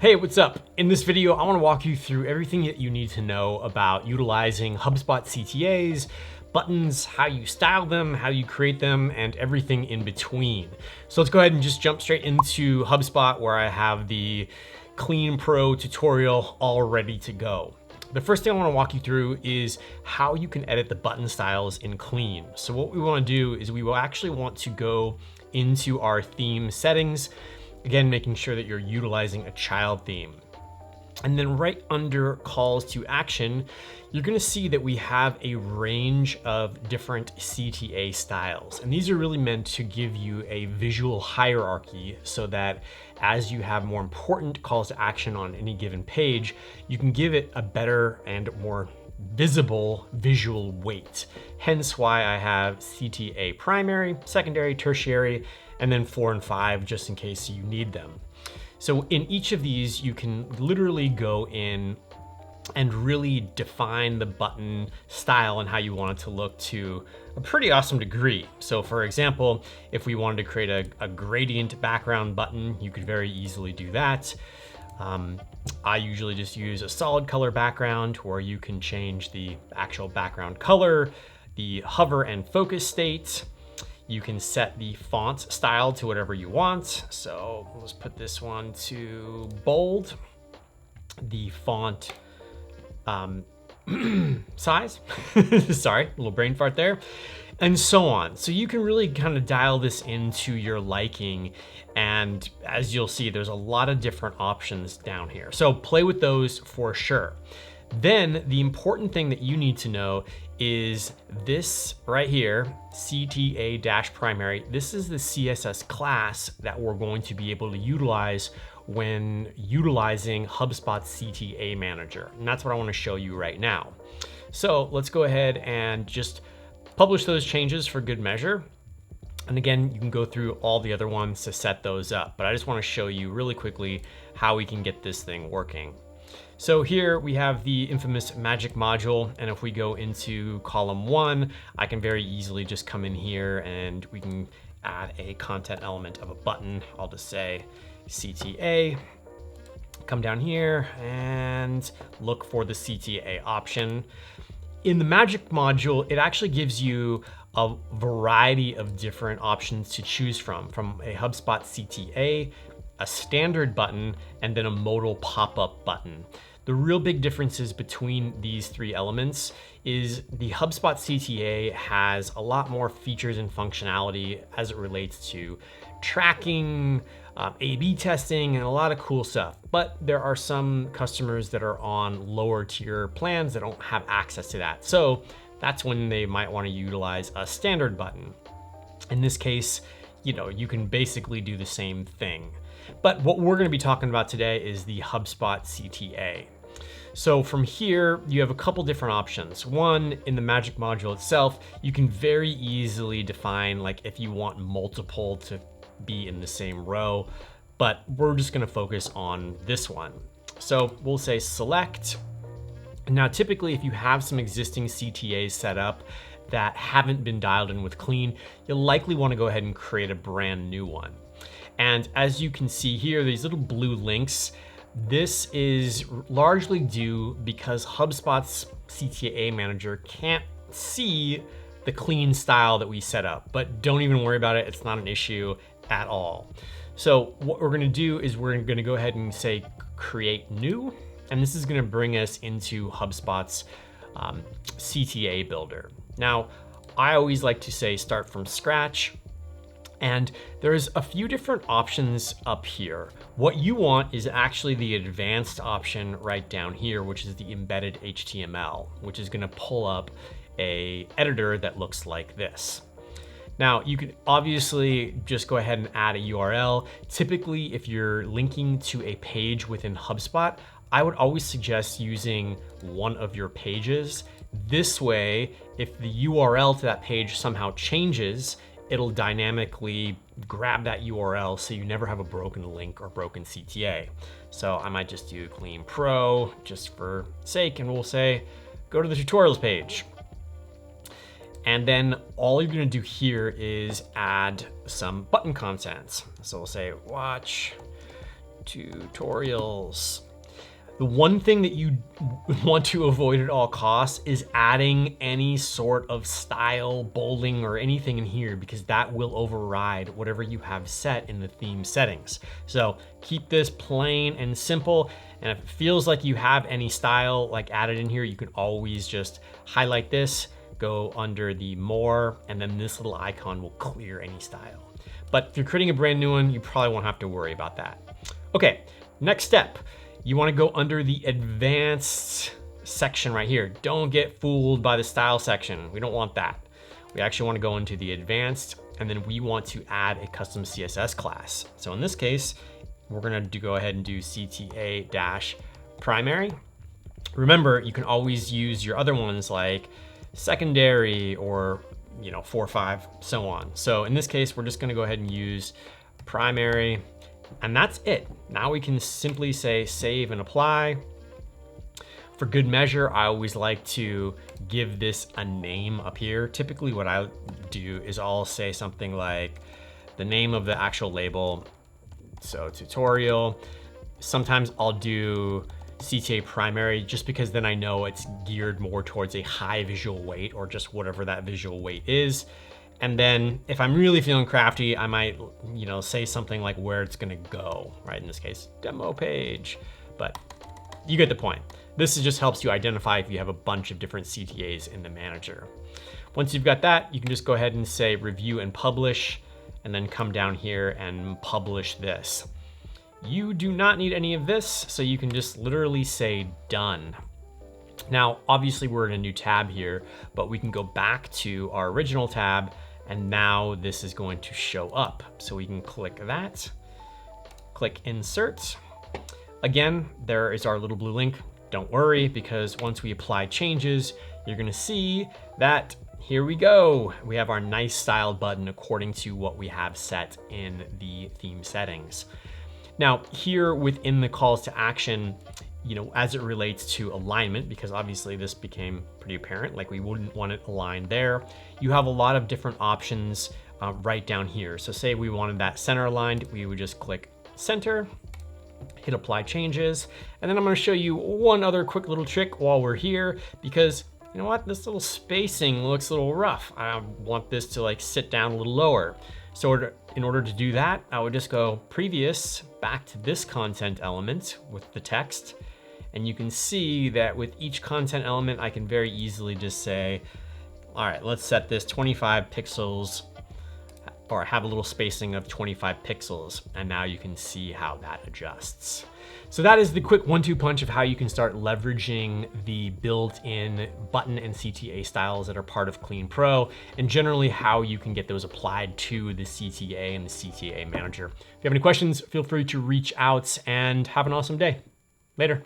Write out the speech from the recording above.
Hey, what's up? In this video, I want to walk you through everything that you need to know about utilizing HubSpot CTAs, buttons, how you style them, how you create them, and everything in between. So let's go ahead and just jump straight into HubSpot where I have the Clean Pro tutorial all ready to go. The first thing I want to walk you through is how you can edit the button styles in Clean. So what we want to do is we will actually want to go into our theme settings. Again, making sure that you're utilizing a child theme. And then right under calls to action, you're gonna see that we have a range of different CTA styles. And these are really meant to give you a visual hierarchy so that as you have more important calls to action on any given page, you can give it a better and more visible visual weight. Hence why I have CTA primary, secondary, tertiary, and then 4 and 5 just in case you need them. So in each of these, you can literally go in and really define the button style and how you want it to look to a pretty awesome degree. So for example, if we wanted to create a gradient background button, you could very easily do that. I usually just use a solid color background where you can change the actual background color, the hover and focus state. You can set the font style to whatever you want. So let's put this one to bold. The font size, sorry, a little brain fart there, and so on. So you can really kind of dial this into your liking. And as you'll see, there's a lot of different options down here. So play with those for sure. Then the important thing that you need to know is this right here, CTA-primary. This is the CSS class that we're going to be able to utilize when utilizing HubSpot CTA Manager. And that's what I want to show you right now. So let's go ahead and just publish those changes for good measure. And again, you can go through all the other ones to set those up, but I just want to show you really quickly how we can get this thing working. So here we have the infamous magic module. And if we go into column 1, I can very easily just come in here and we can add a content element of a button. I'll just say CTA, come down here and look for the CTA option. In the magic module, it actually gives you a variety of different options to choose from a HubSpot CTA, a standard button, and then a modal pop-up button. The real big differences between these three elements is the HubSpot CTA has a lot more features and functionality as it relates to tracking, A/B testing, and a lot of cool stuff. But there are some customers that are on lower tier plans that don't have access to that. So that's when they might want to utilize a standard button. In this case, you can basically do the same thing. But what we're going to be talking about today is the HubSpot CTA. So from here, you have a couple different options. One, in the magic module itself, you can very easily define like if you want multiple to be in the same row, but we're just going to focus on this one. So we'll say select. Now, typically, if you have some existing CTAs set up that haven't been dialed in with Clean, you'll likely want to go ahead and create a brand new one. And as you can see here, these little blue links, this is largely due because HubSpot's CTA Manager can't see the clean style that we set up, but don't even worry about it. It's not an issue at all. So what we're gonna do is we're gonna go ahead and say create new, and this is gonna bring us into HubSpot's CTA builder. Now, I always like to say start from scratch. And there's a few different options up here. What you want is actually the advanced option right down here, which is the embedded HTML, which is gonna pull up a editor that looks like this. Now, you can obviously just go ahead and add a URL. Typically, if you're linking to a page within HubSpot, I would always suggest using one of your pages. This way, if the URL to that page somehow changes, it'll dynamically grab that URL so you never have a broken link or broken CTA. So I might just do Clean Pro just for sake, and we'll say, go to the tutorials page. And then all you're gonna do here is add some button contents. So we'll say watch tutorials. The one thing that you want to avoid at all costs is adding any sort of style, bolding, or anything in here, because that will override whatever you have set in the theme settings. So keep this plain and simple. And if it feels like you have any style like added in here, you can always just highlight this, go under the more, and then this little icon will clear any style. But if you're creating a brand new one, you probably won't have to worry about that. Okay, next step. You want to go under the advanced section right here. Don't get fooled by the style section. We don't want that. We actually want to go into the advanced, and then we want to add a custom CSS class. So in this case, we're going to go ahead and do CTA-primary. Remember, you can always use your other ones like secondary or 4, 5, so on. So in this case, we're just going to go ahead and use primary. And that's it. Now we can simply say save and apply. For good measure, I always like to give this a name up here. Typically what I do is I'll say something like the name of the actual label. So tutorial. Sometimes I'll do CTA primary just because then I know it's geared more towards a high visual weight or just whatever that visual weight is. And then if I'm really feeling crafty, I might, say something like where it's gonna go, right? In this case, demo page, but you get the point. This just helps you identify if you have a bunch of different CTAs in the manager. Once you've got that, you can just go ahead and say review and publish, and then come down here and publish this. You do not need any of this, so you can just literally say done. Now, obviously we're in a new tab here, but we can go back to our original tab, and now this is going to show up. So we can click that, click insert. Again, there is our little blue link. Don't worry, because once we apply changes, you're gonna see that here we go. We have our nice styled button according to what we have set in the theme settings. Now here within the calls to action, as it relates to alignment, because obviously this became pretty apparent, like we wouldn't want it aligned there. You have a lot of different options right down here. So say we wanted that center aligned, we would just click center, hit apply changes. And then I'm gonna show you one other quick little trick while we're here, because you know what, this little spacing looks a little rough. I want this to sit down a little lower. So in order to do that, I would just go previous back to this content element with the text. And you can see that with each content element, I can very easily just say, all right, let's set this 25 pixels or have a little spacing of 25 pixels. And now you can see how that adjusts. So that is the quick 1-2 punch of how you can start leveraging the built-in button and CTA styles that are part of Clean Pro, and generally how you can get those applied to the CTA and the CTA Manager. If you have any questions, feel free to reach out, and have an awesome day. Later.